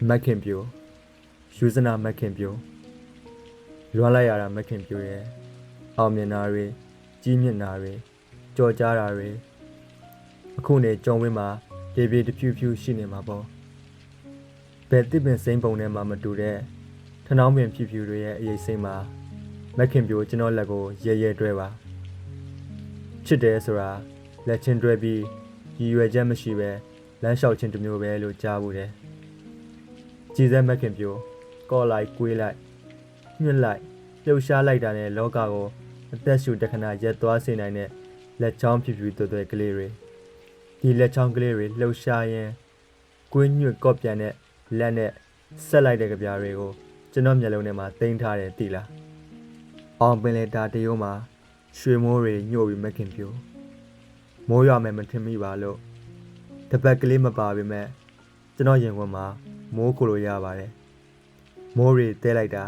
မက်ခင်ပြိုယူဇနာမက်ခင်ပြိုလွမ်းလိုက်ရတာမက်ခင်ပြိုရဲ့အောင်မြင်တာတွေကြီးမြင့်တာတွေကြော်ကြားတာတွေအခုနေကြုံဝင်းမှာပြေပြေတဖြူဖြူရှိနေမှာပေါ့ဘယ်တစ်ပင်စိမ့်ပုံထဲမှာမတူတဲ့ထနှောင်းပင်ဖြူဖြူတွေရဲ့အရေးစိမ့်မှာမက်ခင်ပြိုကျွန်တော်လက်ကိုရဲရဲတွဲပါချစ်တယ်ဆိုတာလက်ချင်းတွဲပြီးရည်ရွယ်ချက်မရှိပဲလမ်းလျှောက်ခြင်းတစ်မျိုးပဲလို့ကြားဘူးတယ်ကြည်စဲမက်ခင်ပြိုကော့လိုက်ကွေးလိုက်ညှစ်လိုက်လှုပ်ရှားလိုက်တာနဲ့လောကကိုအသက်ရှူတခဏရက်သွားစေနိုင်တဲ့လက်ချောင်းဖြူဖြူသွဲကလေးတွေဒီလက်ချောင်းကလေးတွေလှုပ်ရှားရင်ကွေးညွတ်ကော့ပြန်တဲ့လက်နဲ့ဆက်လိုက်တဲ့ကြပြားတွေကိုကျွန်တော်မျက်လုံးထဲမှာတင်ထားတယ်သိလားအောင်ပင်လေတာတရုံးမှာရွှေမိုးတွေညှို့ပြီးမက်ခင်ပြိုမိုးရွာမယ်မထင်မိပါလို့တပတ်ကလေးမပါပေမဲ့ကျွန်တော်ရင်ခွင်မှာမိုးကိုလိုရပါတယ်မိုးတွေတဲလိုက်တာ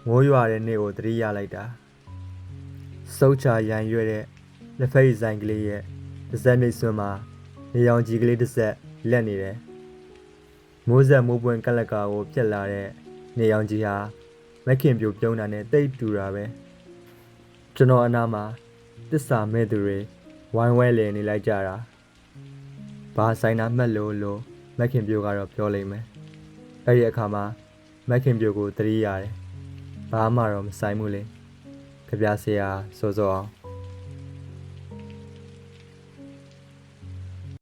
မိုးရွာတဲ့နေ့ကိုသတိရလိုက်တာစုတ်ချရန်ရွဲ့တဲ့လက်ဖက်ရည်ဆိုင်ကလေးရဲ့တစ်စက်နှိပ်ဆွမ်းမှာနေရောင်ကြီးကလေးတစ်စက်လက်နေတယ်မိုးဆက်မိုးပွင့်ကလကာကိုပြက်လာတဲ့နေရောင်ကြီးဟာမက်ခင်ပြိုပြုံးတာနဲ့တိတ်တူတာပဲကျွန်တော်အနားမှာတစ္ဆာမဲ့သူတွေဝိုင်းဝဲလေနေလိုက်ကြတာဘာဆိုင်နာမှတ်လို့မက်ခင်ပြိုကတော့ပြောလိမ့်မယ်အဲ့ဒီအခါမှာမက်ခင်ပြိုကိုသတိရတယ်ဘာမှတော့မဆိုင်ဘူးလေကြပြဆရာစောစောအောင်